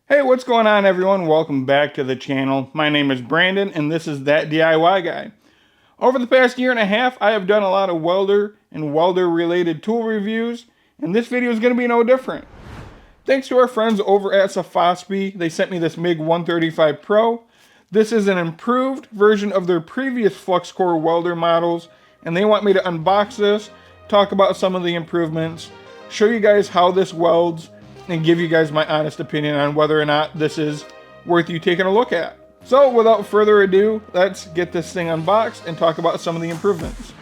Hey, what's going on everyone? Welcome back to the channel. My name is Brandon and this is That DIY Guy. Over the past year and a half, I have done a lot of welder and welder related tool reviews, and this video is going to be no different. Thanks to our friends over at Sefaspe, they sent me this MIG 135 Pro. This is an improved version of their previous Flux core welder models, and they want me to unbox this, talk about some of the improvements, show you guys how this welds, and give you guys my honest opinion on whether or not this is worth you taking a look at. So without further ado, let's get this thing unboxed and talk about some of the improvements.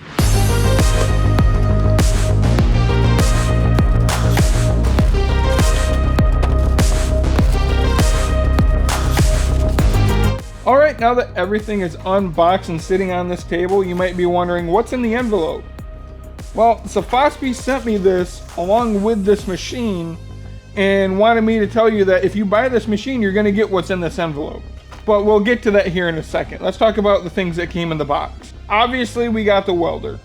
Alright, now that everything is unboxed and sitting on this table, you might be wondering what's in the envelope. Well, Sefaspe sent me this along with this machine and wanted me to tell you that if you buy this machine, you're going to get what's in this envelope. But we'll get to that here in a second. Let's talk about the things that came in the box. Obviously, we got the welder.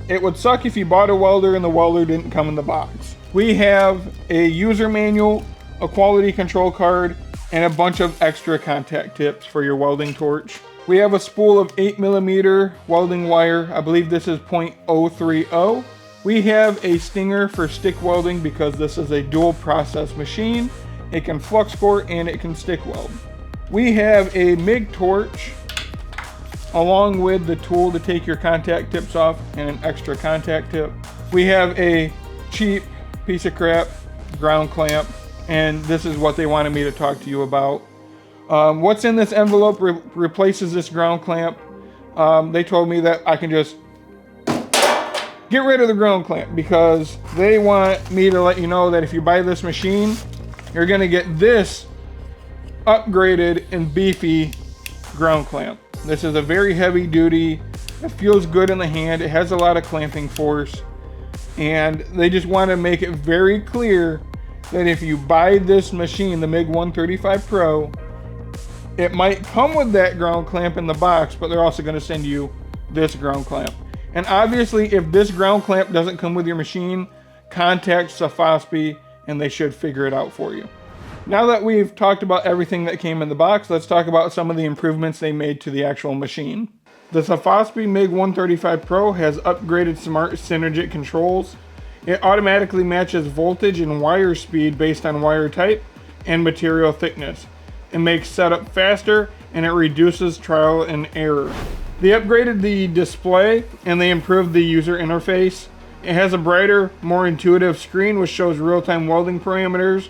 It would suck if you bought a welder and the welder didn't come in the box. We have a user manual, a quality control card, and a bunch of extra contact tips for your welding torch. We have a spool of 8mm welding wire. I believe this is .030. We have a stinger for stick welding because this is a dual process machine. It can flux core and it can stick weld. We have a MIG torch along with the tool to take your contact tips off and an extra contact tip. We have a cheap piece of crap ground clamp, and this is what they wanted me to talk to you about. What's in this envelope replaces this ground clamp. They told me that I can just get rid of the ground clamp because they want me to let you know that if you buy this machine, you're going to get this upgraded and beefy ground clamp. This is a very heavy duty. It feels good in the hand. It has a lot of clamping force, and they just want to make it very clear that if you buy this machine, the MIG 135 Pro, it might come with that ground clamp in the box, but they're also going to send you this ground clamp. And obviously, if this ground clamp doesn't come with your machine, contact Sefaspe and they should figure it out for you. Now that we've talked about everything that came in the box, let's talk about some of the improvements they made to the actual machine. The Sefaspe MIG 135 Pro has upgraded smart synergic controls. It automatically matches voltage and wire speed based on wire type and material thickness. It makes setup faster and it reduces trial and error. They upgraded the display and they improved the user interface. It has a brighter, more intuitive screen which shows real-time welding parameters.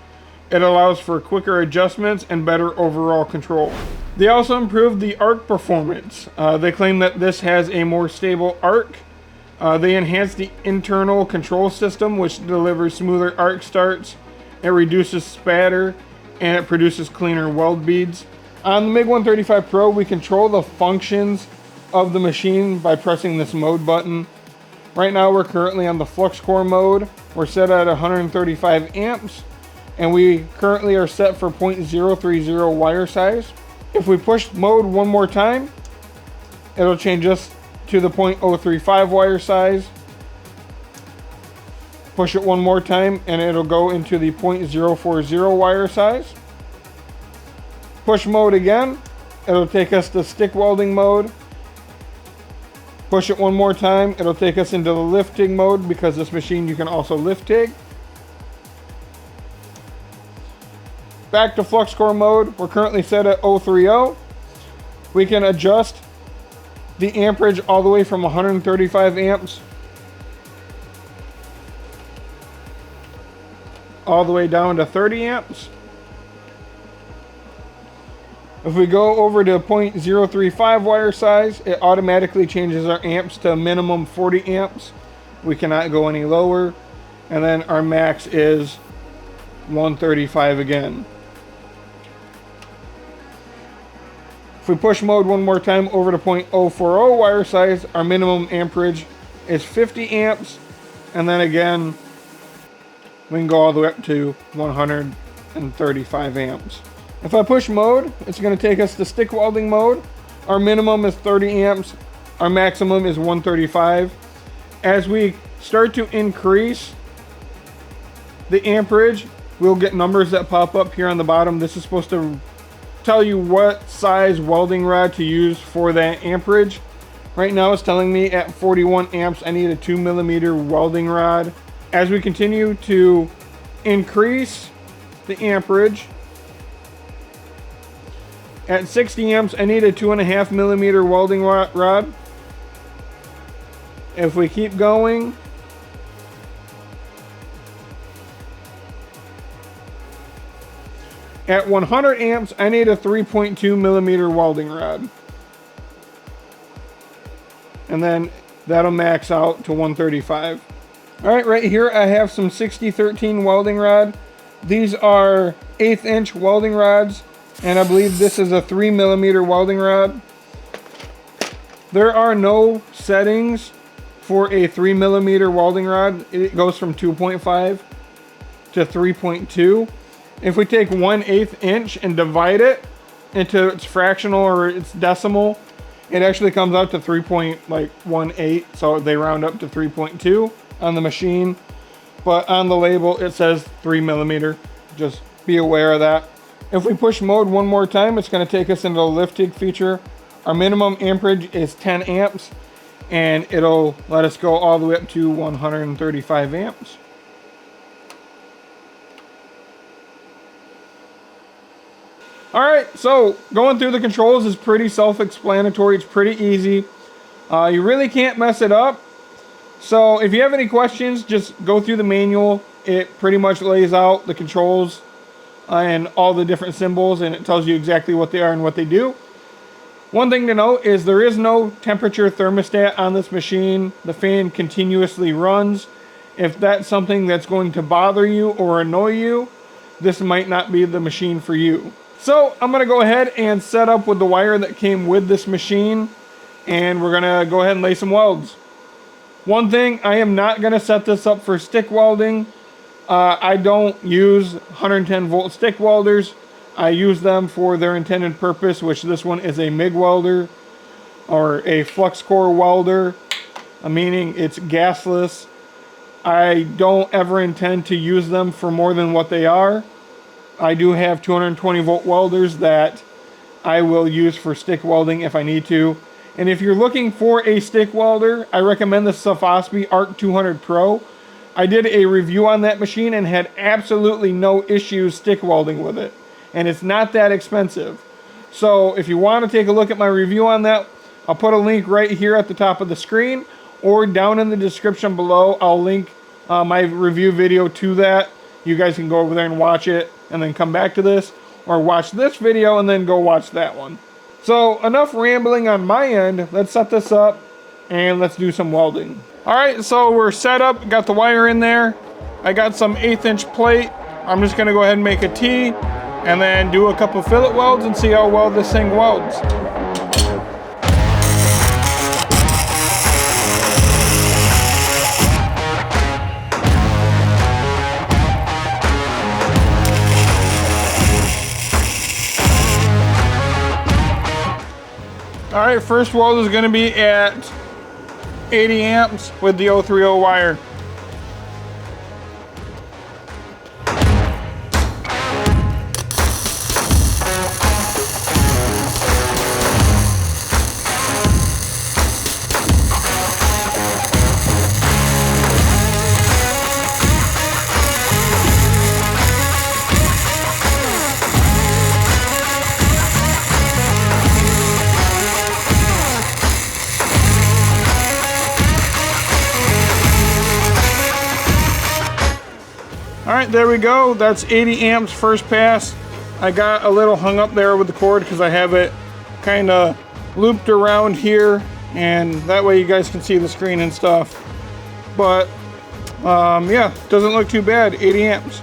It allows for quicker adjustments and better overall control. They also improved the arc performance. They claim that this has a more stable arc. They enhanced the internal control system which delivers smoother arc starts. It reduces spatter and it produces cleaner weld beads. On the MIG 135 Pro, we control the functions of the machine by pressing this mode button. Right now we're currently on the flux core mode. We're set at 135 amps and we currently are set for .030 wire size. If we push mode one more time, it'll change us to the .035 wire size. Push it one more time and it'll go into the .040 wire size. Push mode again, it'll take us to stick welding mode. Push it one more time, it'll take us into the lift TIG mode because this machine you can also lift TIG. Back to flux core mode, we're currently set at 030. We can adjust the amperage all the way from 135 amps all the way down to 30 amps. If we go over to .035 wire size, it automatically changes our amps to minimum 40 amps. We cannot go any lower. And then our max is 135 again. If we push mode one more time over to .040 wire size, our minimum amperage is 50 amps. And then again, we can go all the way up to 135 amps. If I push mode, it's going to take us to stick welding mode. Our minimum is 30 amps. Our maximum is 135. As we start to increase the amperage, we'll get numbers that pop up here on the bottom. This is supposed to tell you what size welding rod to use for that amperage. Right now it's telling me at 41 amps I need a 2mm welding rod. As we continue to increase the amperage, at 60 amps I need a 2.5mm welding rod. If we keep going, at 100 amps, I need a 3.2mm welding rod. And then that'll max out to 135. All right, right here I have some 6013 welding rod. These are 1/8 inch welding rods, and I believe this is a 3mm welding rod. There are no settings for a 3mm welding rod. It goes from 2.5 to 3.2. If we take 1/8 inch and divide it into its fractional or its decimal, it actually comes out to 3.18. So they round up to 3.2 on the machine. But on the label, it says 3mm. Just be aware of that. If we push mode one more time, it's going to take us into the lift TIG feature. Our minimum amperage is 10 amps, and it'll let us go all the way up to 135 amps. Alright, so going through the controls is pretty self-explanatory. It's pretty easy. You really can't mess it up. So if you have any questions, just go through the manual. It pretty much lays out the controls and all the different symbols, and it tells you exactly what they are and what they do. One thing to note is there is no temperature thermostat on this machine. The fan continuously runs. If that's something that's going to bother you or annoy you, this might not be the machine for you. So I'm going to go ahead and set up with the wire that came with this machine, and we're going to go ahead and lay some welds. One thing, I am not going to set this up for stick welding. I don't use 110 volt stick welders. I use them for their intended purpose, which this one is a MIG welder or a flux core welder, meaning it's gasless. I don't ever intend to use them for more than what they are. I do have 220 volt welders that I will use for stick welding if I need to. And if you're looking for a stick welder, I recommend the Sefaspe ARC 200 Pro. I did a review on that machine and had absolutely no issues stick welding with it. And it's not that expensive. So if you want to take a look at my review on that, I'll put a link right here at the top of the screen, or down in the description below, I'll link my review video to that. You guys can go over there and watch it and then come back to this, or watch this video and then go watch that one. So enough rambling on my end. Let's set this up and let's do some welding. All right, so we're set up, got the wire in there. I got some 1/8 inch plate. I'm just gonna go ahead and make a T and then do a couple fillet welds and see how well this thing welds. All right, first weld is going to be at 80 amps with the 030 wire. All right, there we go. That's 80 amps first pass. I got a little hung up there with the cord because I have it kind of looped around here, and that way you guys can see the screen and stuff. But yeah, doesn't look too bad, 80 amps.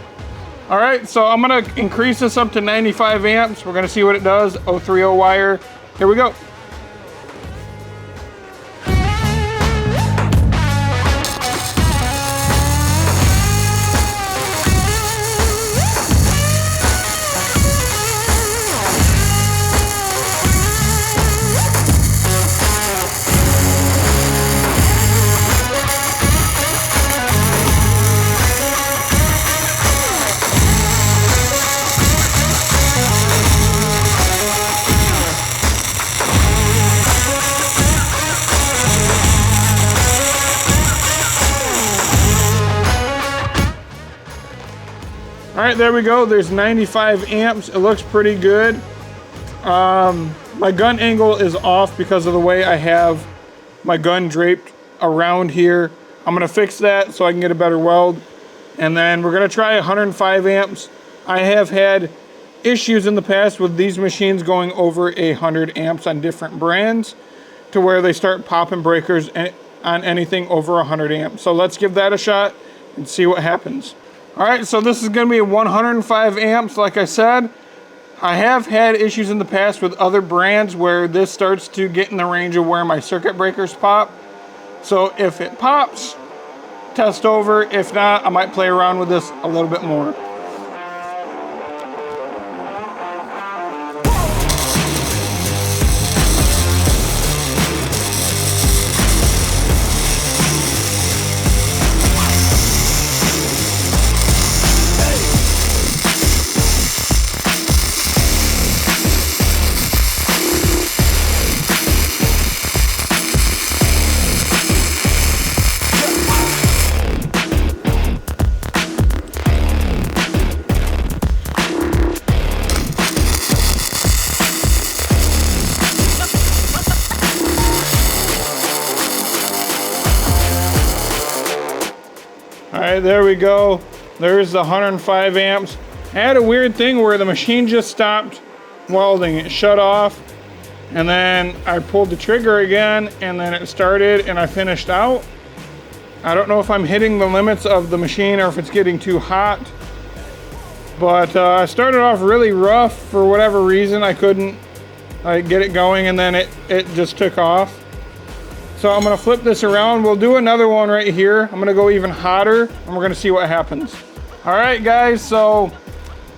All right, so I'm gonna increase this up to 95 amps. We're gonna see what it does. 030 wire, here we go. right, there we go. There's 95 amps. It looks pretty good. My gun angle is off because of the way I have my gun draped around here. I'm gonna fix that so I can get a better weld. And then we're gonna try 105 amps. I have had issues in the past with these machines going over 100 amps on different brands to where they start popping breakers on anything over 100 amps. So let's give that a shot and see what happens. All right, so this is gonna be 105 amps, like I said. I have had issues in the past with other brands where this starts to get in the range of where my circuit breakers pop. So if it pops, test over. If not, I might play around with this a little bit more. All right, there we go. There's the 105 amps. I had a weird thing where the machine just stopped welding. It shut off, and then I pulled the trigger again, and then it started, and I finished out. I don't know if I'm hitting the limits of the machine or if it's getting too hot, but I started off really rough for whatever reason. I couldn't get it going, and then it just took off. So I'm gonna flip this around. We'll do another one right here. I'm gonna go even hotter, and we're gonna see what happens. All right, guys, so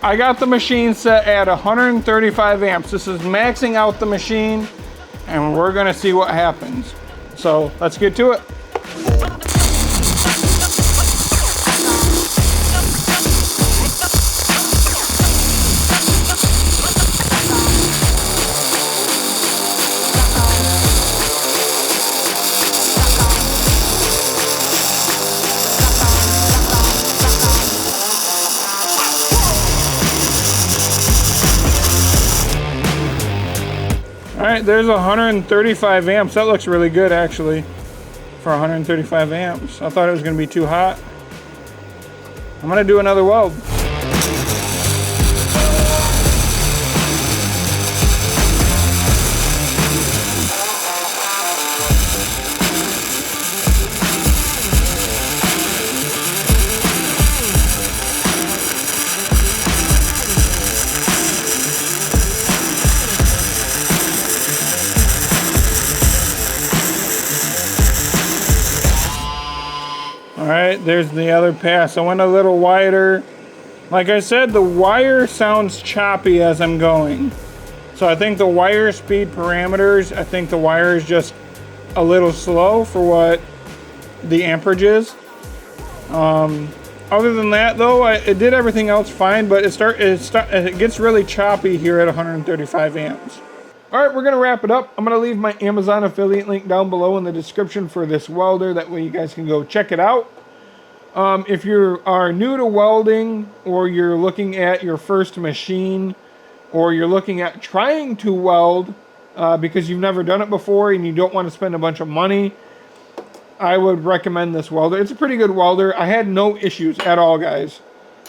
I got the machine set at 135 amps. This is maxing out the machine, and we're gonna see what happens. So let's get to it. All right, there's 135 amps. That looks really good, actually, for 135 amps. I thought it was gonna be too hot. I'm gonna do another weld. All right, there's the other pass. I went a little wider. Like I said, the wire sounds choppy as I'm going. So I think the wire speed parameters, I think the wire is just a little slow for what the amperage is. Other than that though, it did everything else fine, but it gets really choppy here at 135 amps. All right, we're gonna wrap it up. I'm gonna leave my Amazon affiliate link down below in the description for this welder. That way you guys can go check it out. If you are new to welding, or you're looking at your first machine, or you're looking at trying to weld because you've never done it before and you don't want to spend a bunch of money, I would recommend this welder. It's a pretty good welder. I had no issues at all, guys.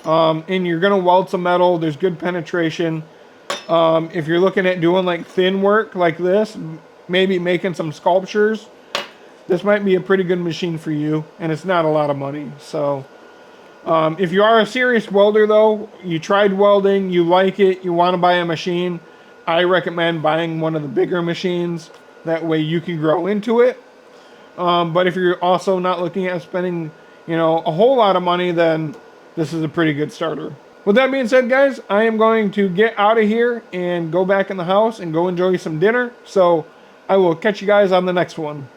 And you're gonna weld some metal. There's good penetration. If you're looking at doing like thin work like this, maybe making some sculptures, this might be a pretty good machine for you, and it's not a lot of money. So if you are a serious welder though, you tried welding, you like it, you want to buy a machine, I recommend buying one of the bigger machines. That way you can grow into it. But if you're also not looking at spending, a whole lot of money, then this is a pretty good starter. With that being said, guys, I am going to get out of here and go back in the house and go enjoy some dinner. So I will catch you guys on the next one.